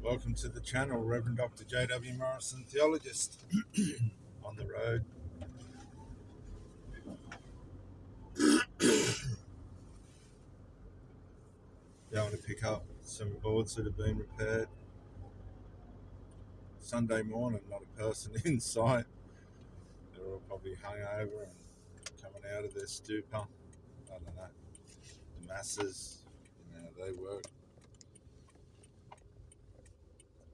Welcome to the channel, Reverend Dr. J.W. Morrison, theologist, on the road. Going to pick up some boards that have been repaired. Sunday morning, not a person in sight. They're all probably hungover and coming out of their stupor. I don't know. The masses, they work.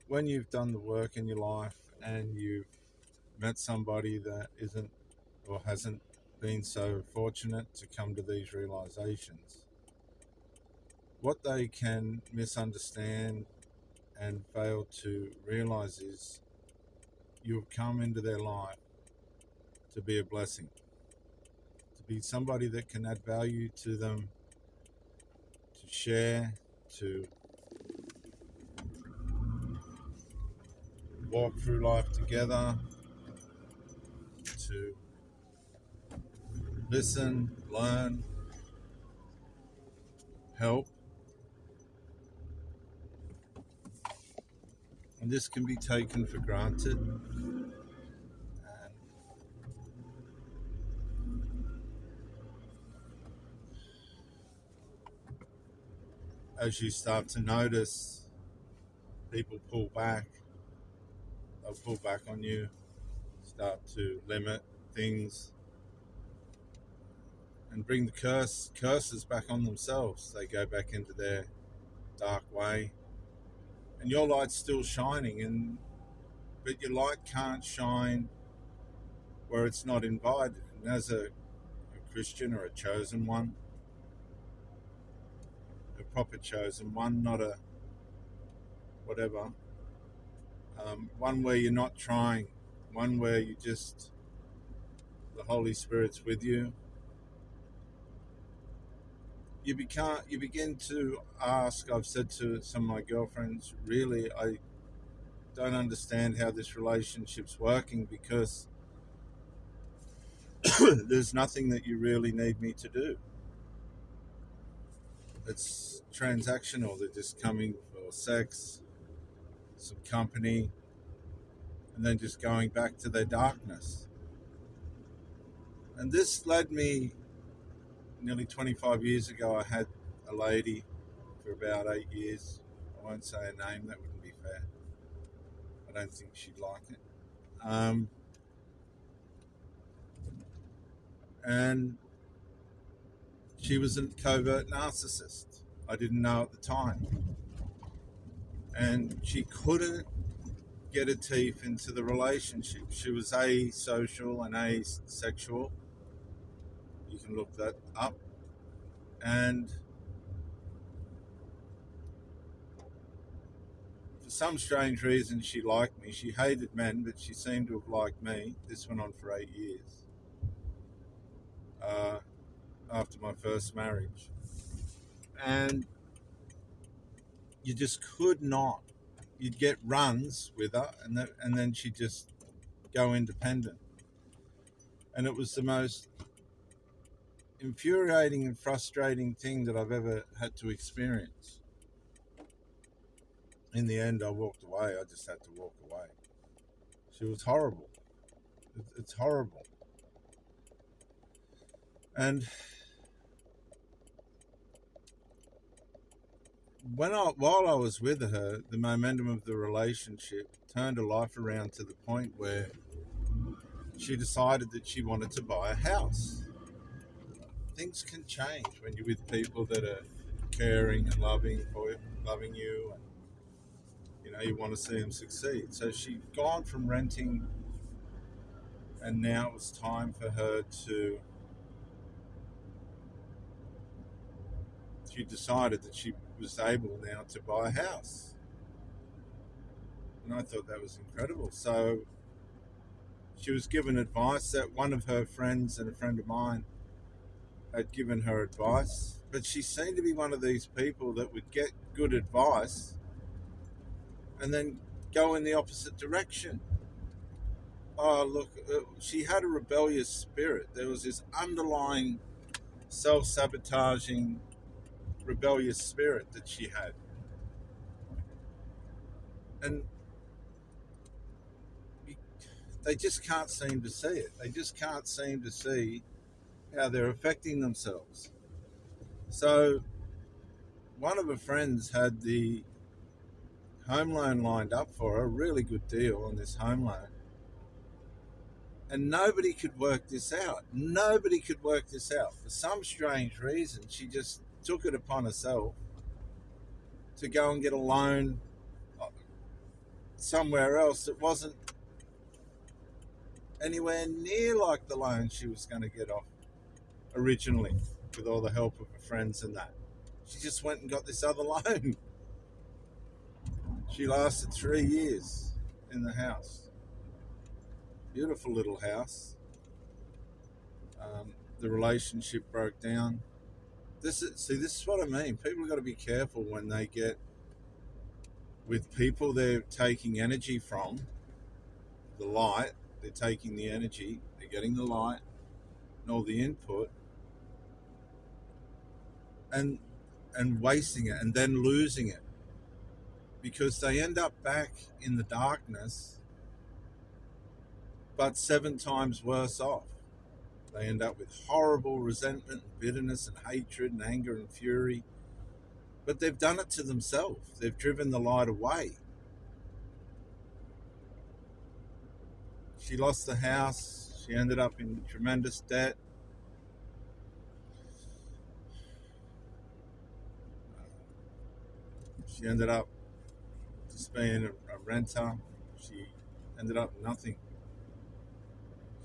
When you've done the work in your life and you've met somebody that isn't or hasn't been so fortunate to come to these realizations, what they can misunderstand and fail to realize is you've come into their life to be a blessing, to be somebody that can add value to them, to share, to walk through life together, to listen, learn, help. And this can be taken for granted. And as you start to notice people pull back, they'll pull back on you, start to limit things, and bring the curses back on themselves. They go back into their dark way, and your light's still shining, but your light can't shine where it's not invited. And as a Christian or a chosen one, a proper chosen one, not a whatever, one where you're not trying, one where you just, the Holy Spirit's with you, you begin to ask. I've said to some of my girlfriends, really, I don't understand how this relationship's working, because there's nothing that you really need me to do. It's transactional. They're just coming for sex, some company, and then just going back to their darkness. And this led me, nearly 25 years ago, I had a lady for about 8 years. I won't say her name, that wouldn't be fair. I don't think she'd like it. And she was a covert narcissist. I didn't know at the time. And she couldn't get her teeth into the relationship. She was asocial and asexual. You can look that up. And for some strange reason, she liked me. She hated men, but she seemed to have liked me. This went on for 8 years. After my first marriage. And you just could not. You'd get runs with her, and then she'd just go independent. And it was the most infuriating and frustrating thing that I've ever had to experience. In the end, I walked away. I just had to walk away. She was horrible. It's horrible. And while I was with her, the momentum of the relationship turned her life around to the point where she decided that she wanted to buy a house. Things can change when you're with people that are caring and loving you, and you want to see them succeed. So she'd gone from renting, and now it was time for her to. She decided that she was able now to buy a house, and I thought that was incredible. So she was given advice that one of her friends and a friend of mine had given her advice, but she seemed to be one of these people that would get good advice and then go in the opposite direction. Oh, look, she had a rebellious spirit. There was this underlying self-sabotaging, rebellious spirit that she had. And they just can't seem to see it. They just can't seem to see how they're affecting themselves. So one of her friends had the home loan lined up for her, a really good deal on this home loan. And nobody could work this out. Nobody could work this out. For some strange reason, she just took it upon herself to go and get a loan somewhere else that wasn't anywhere near like the loan she was going to get off originally with all the help of her friends and that. She just went and got this other loan. She lasted 3 years in the house. Beautiful little house. The relationship broke down. This is what I mean. People have got to be careful when they get with people they're taking energy from, the light. They're taking the energy, they're getting the light and all the input, and wasting it and then losing it, because they end up back in the darkness, but 7 times worse off. They end up with horrible resentment and bitterness and hatred and anger and fury. But they've done it to themselves. They've driven the light away. She lost the house. She ended up in tremendous debt. She ended up just being a renter. She ended up nothing.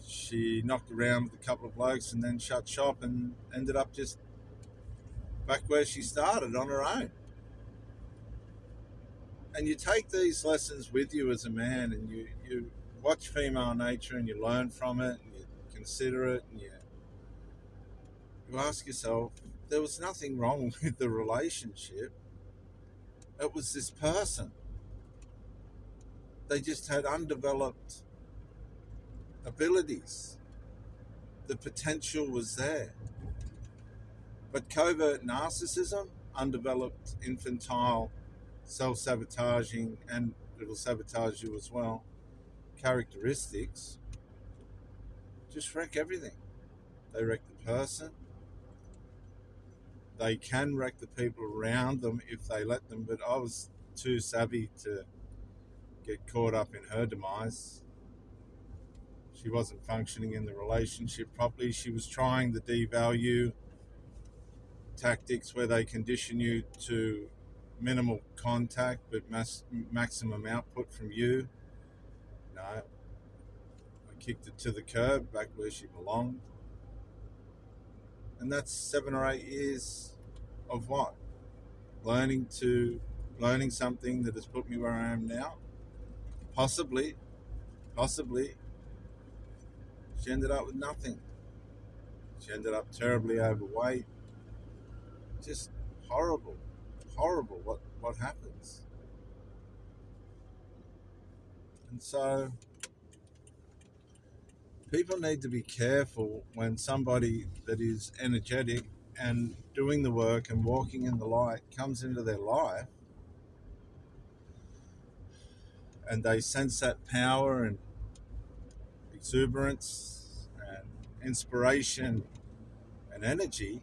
She knocked around with a couple of blokes and then shut shop and ended up just back where she started on her own. And you take these lessons with you as a man, and you watch female nature and you learn from it and you consider it, and you ask yourself, there was nothing wrong with the relationship. It was this person. They just had undeveloped abilities. The potential was there. But covert narcissism, undeveloped, infantile, self-sabotaging, and it'll sabotage you as well, characteristics, just wreck everything. They wreck the person. They can wreck the people around them if they let them, but I was too savvy to get caught up in her demise. She wasn't functioning in the relationship properly. She was trying the devalue tactics where they condition you to minimal contact but maximum output from you. No, I kicked it to the curb, back where she belonged. And that's 7 or 8 years of what? Learning something that has put me where I am now. Possibly. She ended up with nothing. She ended up terribly overweight. Just horrible what happens. And so people need to be careful when somebody that is energetic and doing the work and walking in the light comes into their life, and they sense that power and exuberance and inspiration and energy,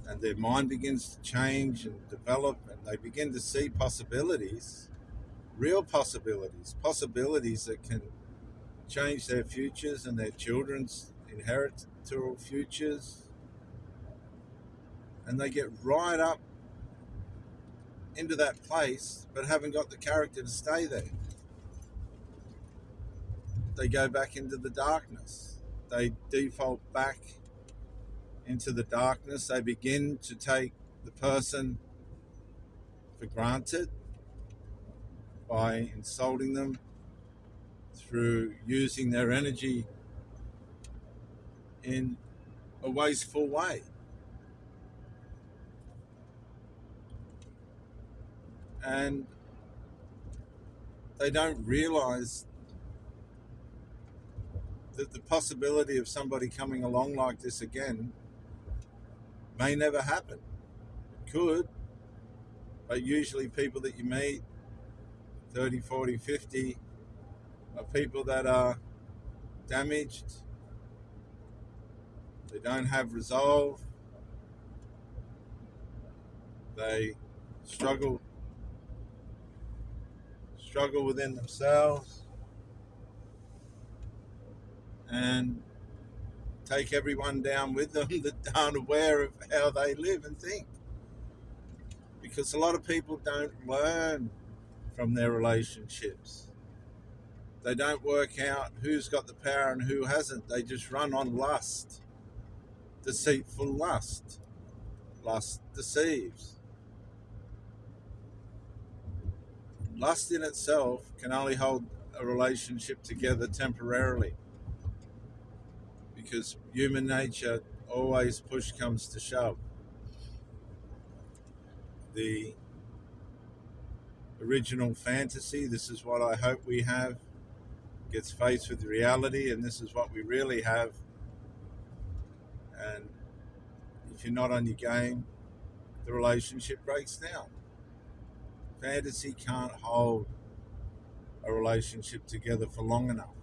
and their mind begins to change and develop, and they begin to see possibilities, real possibilities that can change their futures and their children's inheritable futures, and they get right up into that place but haven't got the character to stay there. They go back into the darkness. They default back into the darkness. They begin to take the person for granted by insulting them, through using their energy in a wasteful way. And they don't realize that the possibility of somebody coming along like this again may never happen. It could, but usually people that you meet 30, 40, 50 of people that are damaged. They don't have resolve. They struggle within themselves and take everyone down with them that aren't aware of how they live and think. Because a lot of people don't learn from their relationships. They don't work out who's got the power and who hasn't. They just run on lust, deceitful lust. Lust deceives. Lust in itself can only hold a relationship together temporarily, because human nature always push comes to shove. The original fantasy, this is what I hope we have, gets faced with reality, and this is what we really have. And if you're not on your game, the relationship breaks down. Fantasy can't hold a relationship together for long enough.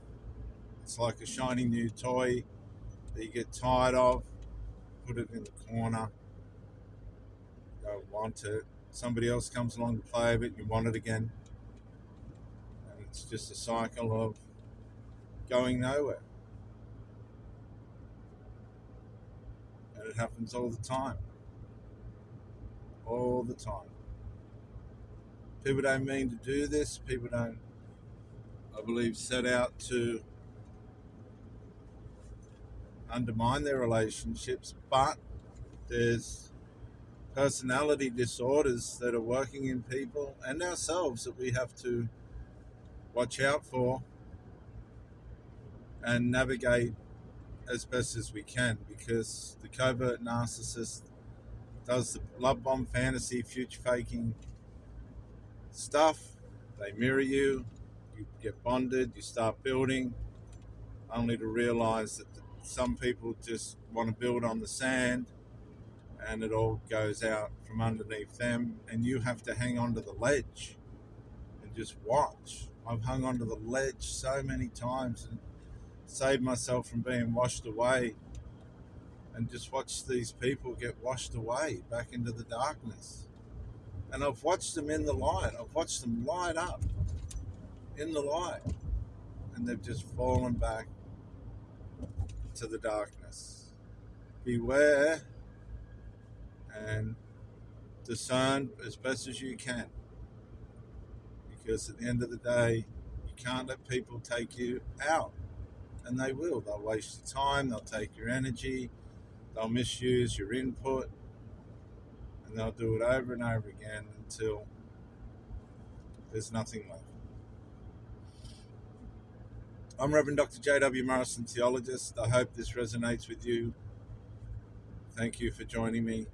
It's like a shiny new toy that you get tired of, put it in the corner, don't want it. Somebody else comes along to play with it, you want it again. And it's just a cycle of going nowhere. And it happens all the time. All the time. People don't mean to do this. People don't, I believe, set out to undermine their relationships, but there's personality disorders that are working in people and ourselves that we have to watch out for and navigate as best as we can, because the covert narcissist does the love bomb fantasy, future faking stuff. They mirror you, you get bonded, you start building, only to realize that some people just want to build on the sand and it all goes out from underneath them, and you have to hang onto the ledge and just watch. I've hung onto the ledge so many times and saved myself from being washed away, and just watched these people get washed away back into the darkness. And I've watched them in the light. I've watched them light up in the light, and they've just fallen back to the darkness. Beware and discern as best as you can, because at the end of the day, you can't let people take you out, and they will. They'll waste your time, they'll take your energy, they'll misuse your input, and they'll do it over and over again until there's nothing left. I'm Reverend Dr. J.W. Morrison, theologist. I hope this resonates with you. Thank you for joining me,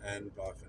and bye for now.